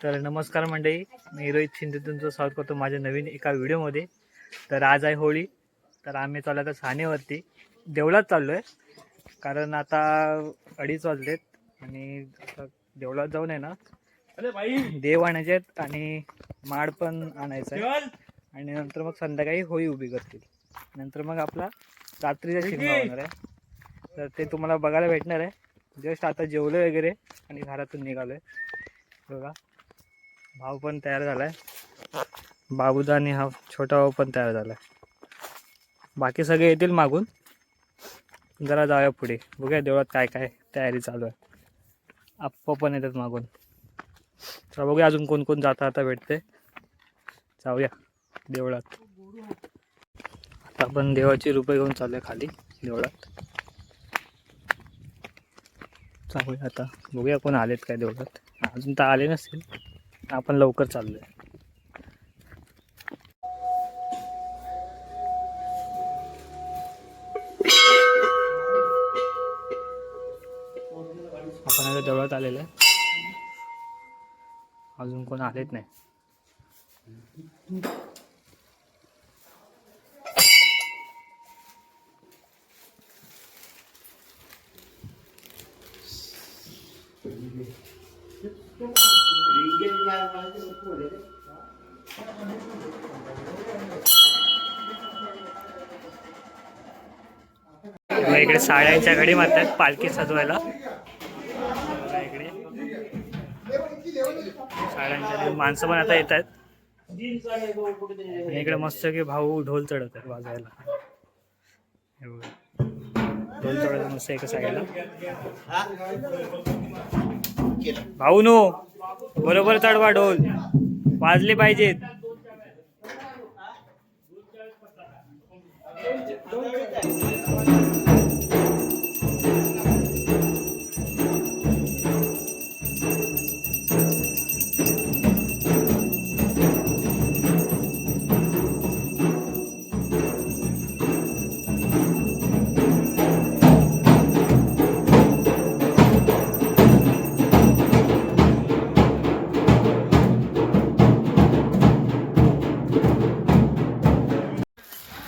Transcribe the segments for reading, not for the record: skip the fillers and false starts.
तर नमस्कार मंडळी, मी रोहित शिंदे तुमचं स्वागत करतो माझ्या नवीन एका व्हिडिओमध्ये. तर आज आहे होळी. तर आम्ही चाललो आता सानेवरती देवळात चाललो आहे, कारण आता 2:30 वाजलेत आणि आता देवळात जाऊन आहे ना देव आणायचे आहेत आणि माड पण आणायचं आहे आणि नंतर मग संध्याकाळी होळी उभी करतील. नंतर मग आपला रात्रीचा शिमगा होणार आहे. तर ते तुम्हाला बघायला भेटणार आहे. जस्ट आता जेवलं वगैरे आणि घरातून निघालो आहे. बघा, भाऊ पण तयार झालाय, बाबूदा आणि हा छोटा भाऊ पण तयार झालाय. बाकी सगळे येतील मागून. जरा जाऊया पुढे, बघूया देवळात काय काय तयारी चालू आहे. आप्पा पण येतात मागून. तर बघूया अजून कोण कोण जाता आता भेटते. जाऊया देवळात. आता आपण देवाची रूपे घेऊन चालूया खाली देवळात. जाऊया आता, बघूया कोण आलेत काय देवळात. अजून तर आले नसतील, आपण लवकर चाललोय. आपण आता देवळात आलेलं आहे, अजून कोण आलेत नाही. इकडे साड्यांच्या घडी मारतात पालखी सजवायला. इकडे साड्यांच्या माणसं पण आता येत आहेत. इकडे मस्त की भाऊ ढोल चढवत आहेत वाजवायला. ढोल चढवत मस्त एका साईडला. भाऊ नो बरोबर चढवा, ढोल वाजले पाहिजेत.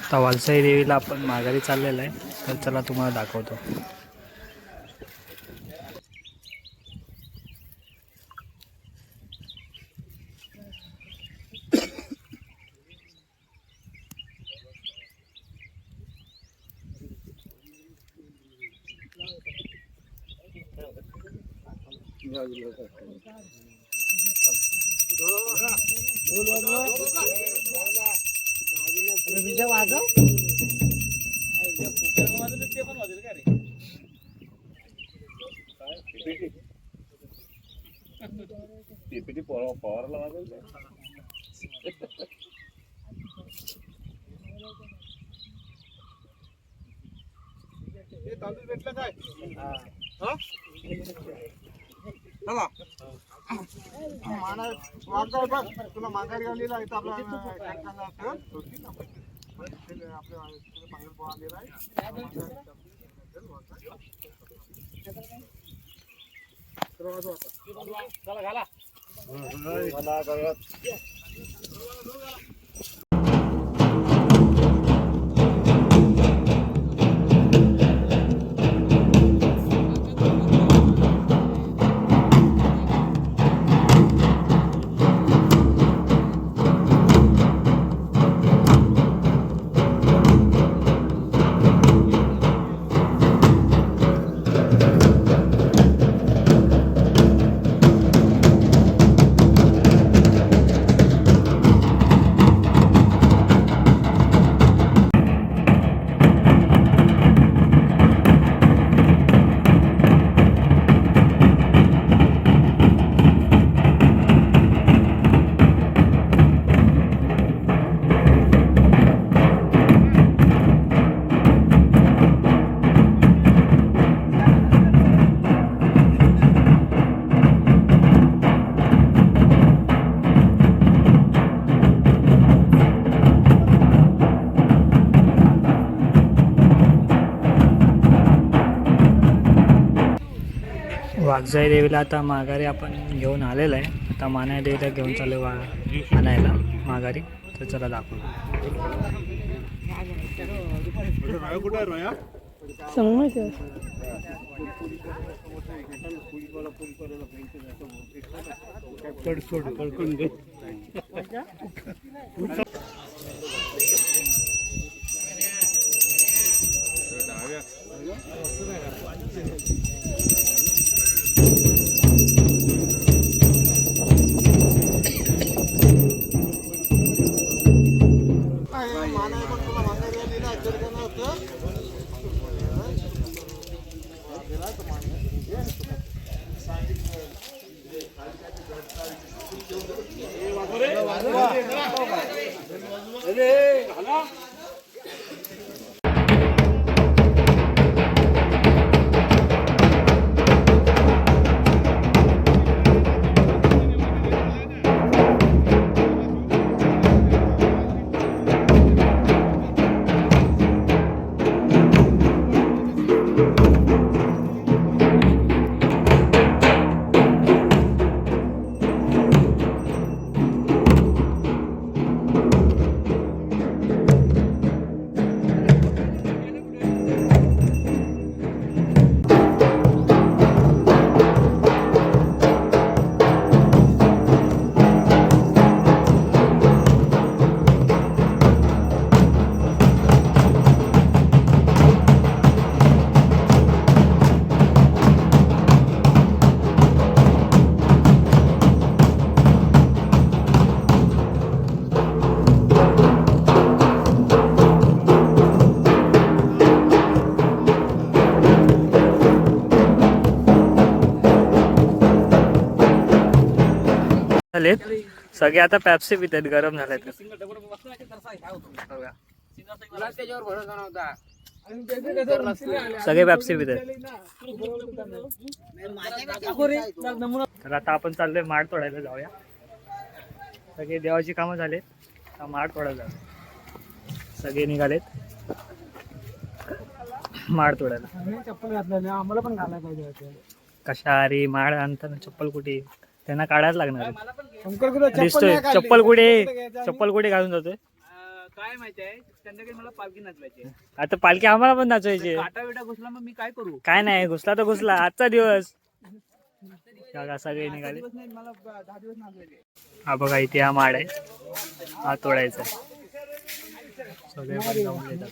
आता वालसाई देवीला आपण माघारी चाललेलं आहे, तर चला तुम्हाला दाखवतो. तुला माघारी आलेला आहे आपला वाघजाई देवीला आता माघारी आपण घेऊन आलेलं आहे. आता माना देवता घेऊन चालू आणायला माघारी. तर चला दाखवू. झालेत सगळे. आता पॅप्सी पित आहेत, गरम झालेत. सगळे पॅप्सी पित आहेत. तर आता आपण चाललोय माड तोडायला जाऊया. सगळे देवाची कामं झालेत, आता माड तोडायला जाऊया. सगळे निघालेत माड तोडायला. चप्पल घातलं नाही, आम्हाला पण घालायला पाहिजे. कशा रे माड आणताना चप्पल कुठे? त्यांना काढायला लागणार आहे. दिसतोय दिसतोय चप्पल कुठे? चप्पल कुठे घालून जातोय? काय माहिती आहे संध्याकाळी मला पालखी नाचवायची. आता पालखी आम्हाला पण नाचवायची. काटा विटा घुसला मग मी काय करू? काय नाही, घुसला तर घुसला. आजचा दिवस सगळे निघाले. मला 10 दिवस नाचवायचे. हा बघा इथे हा माड आहे, हा तोडायचा. सगळे पण जाऊन येतात.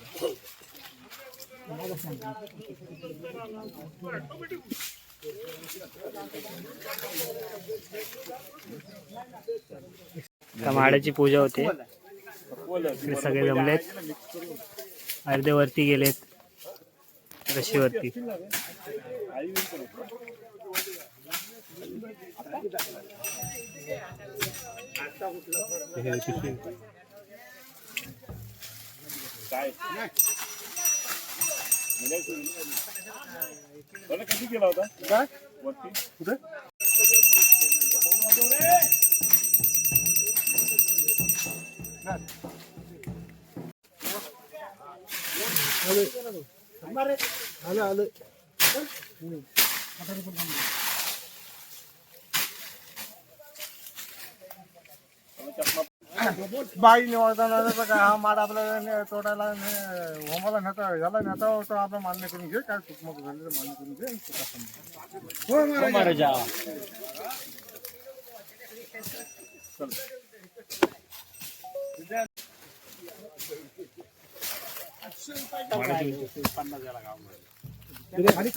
त्या माडाची पूजा होते. इकडे सगळे जमलेत, अर्धे वरती गेलेत रशीवरती. किती केला होता काय वरती कुठे? आलं बाई निवडताना काय हा माड आपल्याला तोडायला होमाला नेता याला नेता होता. आपलं मान्य करून घे, काय चुकमक झाली तर मान्य करून घे.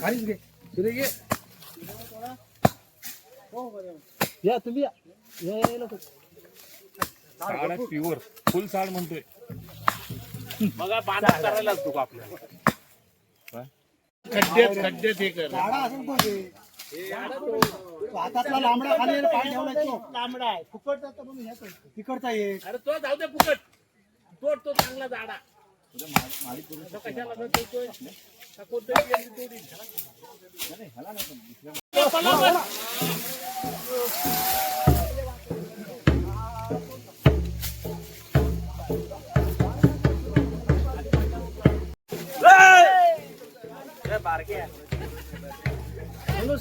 खालीच घे तुरे घे या तुम्ही साड प्युअर फुल साड म्हणतोय. बघा बांधा करायला लागतो का आपल्याला? खड्ड्यात हे कर. हातातला लांबडा खाली पाय ठेवला लांबडा आहे फुकट तिकडचा एक. अरे तो जाऊ दे फुकट, तोड तो चांगला झाडा. कशाला तोडतोय?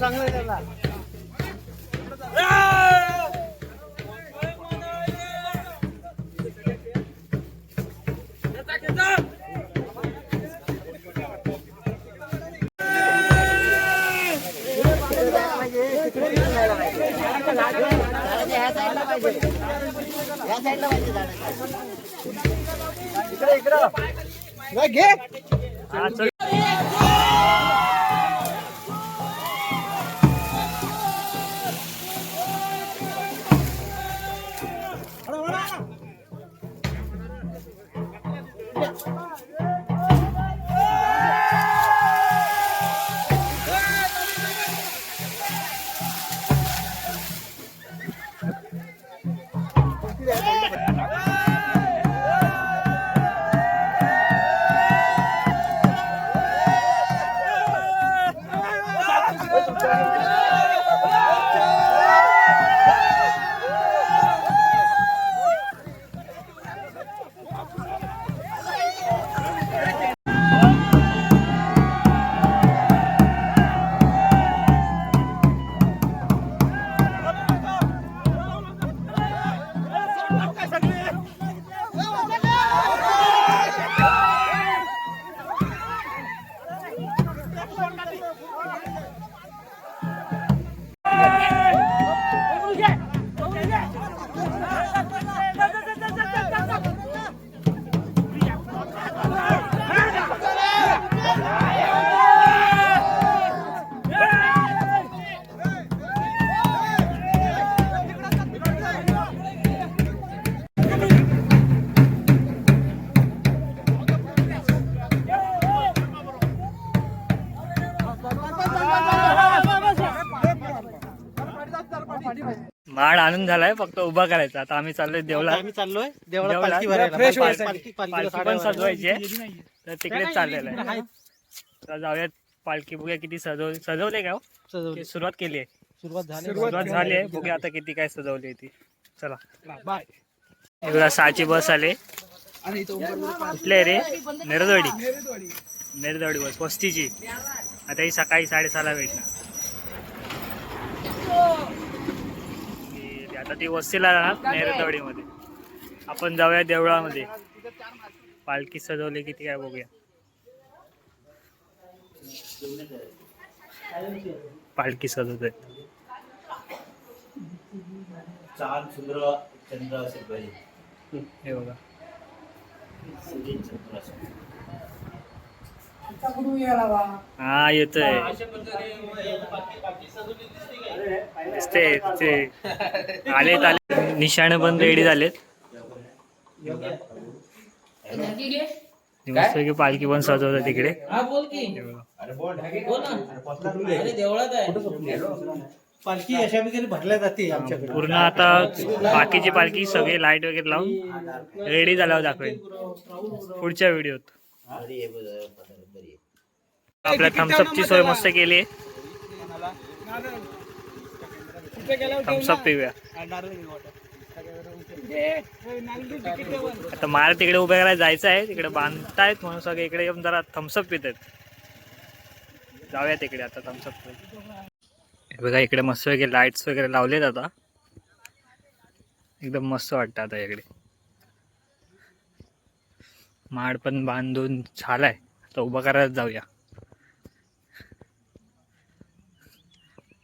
सांगलं त्याला हा, चल. माड आणून झालाय, फक्त उभा करायचा. आता आम्ही चाललोय देवला. आम्ही चाललोय देवळात. देवळात पालखी भरायला. फ्रेश पालखी- व्हायचं. पालखीला पालखी पण साड्या सजवायची आहे, तर तिकडेच चाललेलं आहे. आहे. तर जाऊयात पालखी, बघूया किती सजवले का हो? सजवली. सुरुवात केली आहे. सुरुवात झाली. सुरुवात झाली आहे, बघूया आता किती काय सजवली आहे ती. चला. बाय. एकदा 6ची बस आले. कुठले रे? नेरदवाडी. नेरदवाडी बस 35ची. आता ही सकाळी 6:30ला भेटणार. आता ती वस्तीला राहणार नेरदवाडीमध्ये. आपण जाऊया देवळामध्ये. पालखी सजवली किती काय बघूया. पालखी सजवतोय. चांद सुंदर चंद्र असेल पाहिजे. हे बघा. हा येतोय. ते आलेत आले. निशाणे पण रेडी झालेत. मस्त की पालखी पण सजवतात तिकडे. हे बघा. पालखी अशा वगैरे भरल्या जाते आमच्याकडे. पूर्ण आता बाकीची पालखी सगळे लाईट वगैरे लावून रेडी झाल्यावर दाखवेल पुढच्या व्हिडिओत. आपल्या थम्सअपची सोय मस्त केली आहे. थम्सअप पिऊया. आता मला तिकडे उभ्या करायला जायचं आहे. तिकडे बांधतायत म्हणून सगळे इकडे येऊन जरा थम्सअप पित आहेत. जाऊया तिकडे आता थम्सअप. बघा इकडे मस्त वगैरे लाईट्स वगैरे लावलेत. आता एकदम मस्त वाटतं. आता इकडे माड पण बांधून झालाय. आता उभा करायला जाऊया.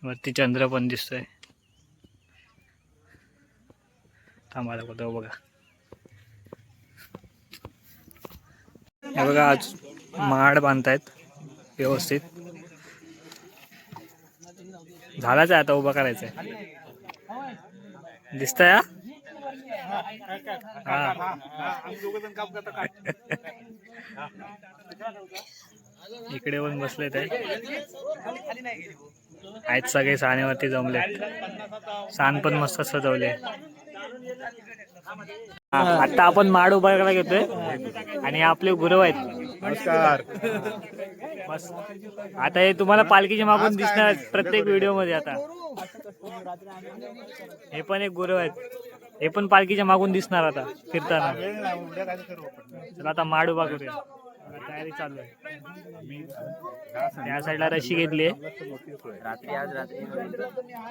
वरती चंद्र पण दिसतोय. थांबायला कुठं बघा. हे बघा आज माड बांधतायत व्यवस्थित. झालाच आहे, आता उभा करायचंय. दिसतंय हा. इकडे पण बसले ते आहेत सगळे. सानेवरती जमले. सान पण मस्त सजवले. आता आपण माड उभा करायला घेतोय आणि आपले गुरु आहेत. नमस्कार. मस्त. आता हे तुम्हाला पालखीच्या मागून दिसणार प्रत्येक व्हिडिओ मध्ये. आता हे पण एक गुरु आहेत. हे पण पालखीच्या मागून दिसणार आता फिरताना. चला आता माड उभा करूया. तयारी चालू आहे. त्या साईडला रशी घेतली रात्री आज रात्री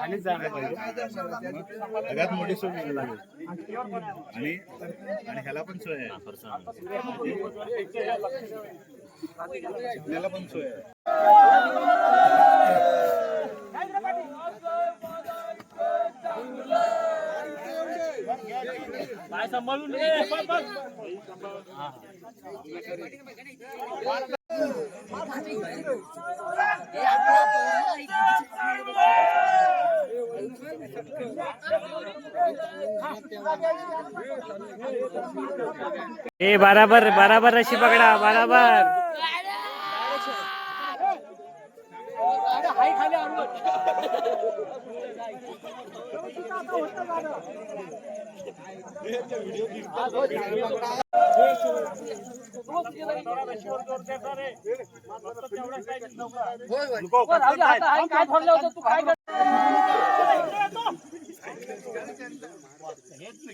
आणि जागा पाहिजे. सगळ्यात मोठी सोय घ्यायला लागेल. आणि ह्याला पण सोय आहे. शिकण्याला पण सोय आहे. पाय सांभाळून ये. ए बराबर बराबर रशी पकडा बराबर.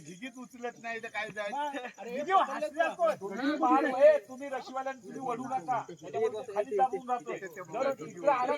घिगीत उचलत नाही तर काय जायचं. तुम्ही रशिवाल्याने तुम्ही वडू नका, त्याच्यावर खाली दाबून राहतो. जर इकडे आला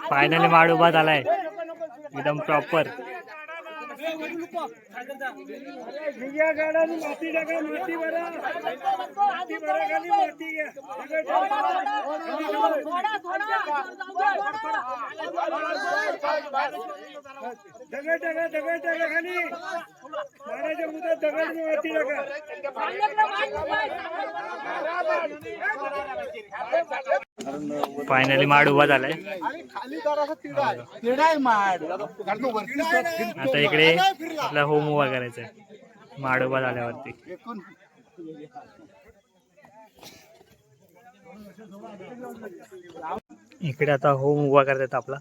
फायनली माड उभा झालाय एकदम प्रॉपर. फायनली माड उभा झालाय. आता इकडे आपला होम उभा करायचा आहे माड उभा झाल्यावरती. इकडे आता होम उभा करतात आपला.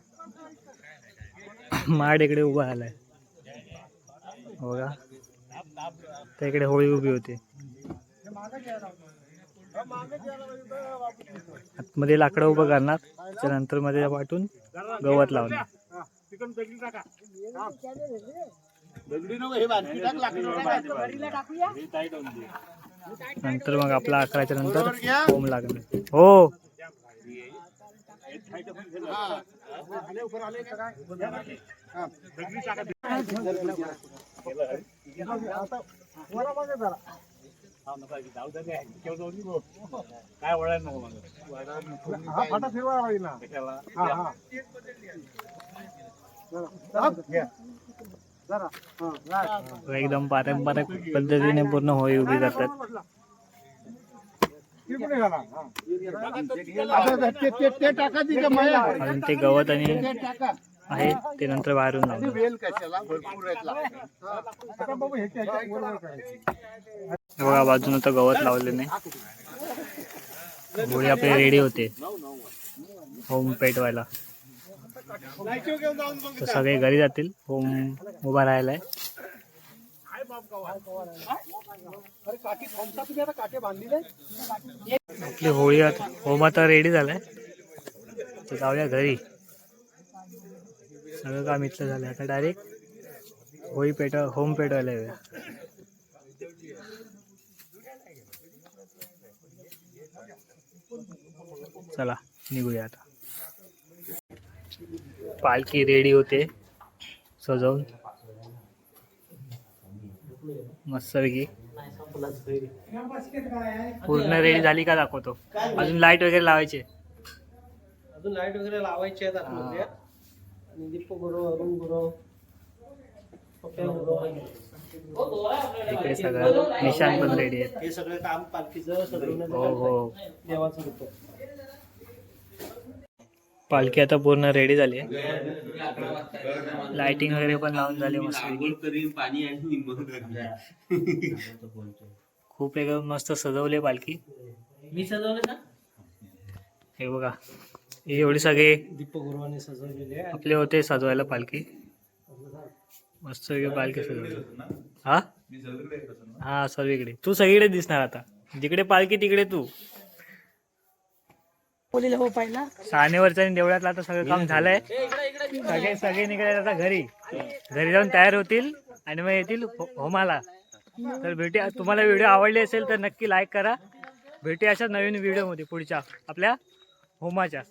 माड इकडे उभा झालाय बघा. त्या इकडे होळी उभी होती. आतमध्ये लाकडं उभं करणार, त्याच्यानंतर मध्ये वाटून गवत लावणार. नंतर मग आपला 11च्या नंतर होम लागणार. हो काय वळायला नको मला. हा फाटा फिरवा होईल ना. हा हा एकदम पारंपरिक पद्धतीने पूर्ण होळी उभी करतात. अजून ते गवत आणि आहे ते नंतर बाहेरून बघा बाजून तर गवत लावले नाही. होळी आपली रेडी होते होम पेटवायला. तर सगळे घरी जातील. होम उभा राहिलाय. आपली होळी होम आता रेडी झालाय. तर जाऊया घरी. सगळं काम इथलं झालं. आता डायरेक्ट होळी होम पेटवायला येऊया. चला निघूया आता. पालखी रेडी होते सजवून मस्तपैकी. पूर्ण रेडी झाली का दाखवतो. अजून लाईट वगैरे लावायचे. अजून लाईट वगैरे लावायचे आहेत आतमध्ये. आणि दीप गुरु अरुण गुरु इकडे सगळं निशाण पण रेडी आहेत. हे सगळं काम पालखीचं सजवण्याचं हो हो. देवाचं होतं. पालखी आता पूर्ण रेडी झाली आहे. लाइटिंग वगैरे पण लावून झाली मस्त. खूप एकदम मस्त सजवली पालखी. मी सजवलं ना. हे बघा, हे एवढे सगळे दीपगृहाने सजवलेले आहे. आपले होते सजवायला पालखी. मस्त सगळी पालखी सजवली. हा हा, सर्वीकडे तू सगळीकडे दिसणार आता. जिकडे पालखी तिकडे तू. हो पहिला सानेवरच्या आणि देवळातलं आता सगळं काम झालंय. सगळे निघाले आता घरी. घरी जाऊन तयार होतील आणि मग येतील होमाला. तर भेटूया. तुम्हाला व्हिडिओ आवडले असेल तर नक्की लाईक करा. भेटूया अशा नवीन व्हिडिओमध्ये पुढच्या आपल्या होमाच्या.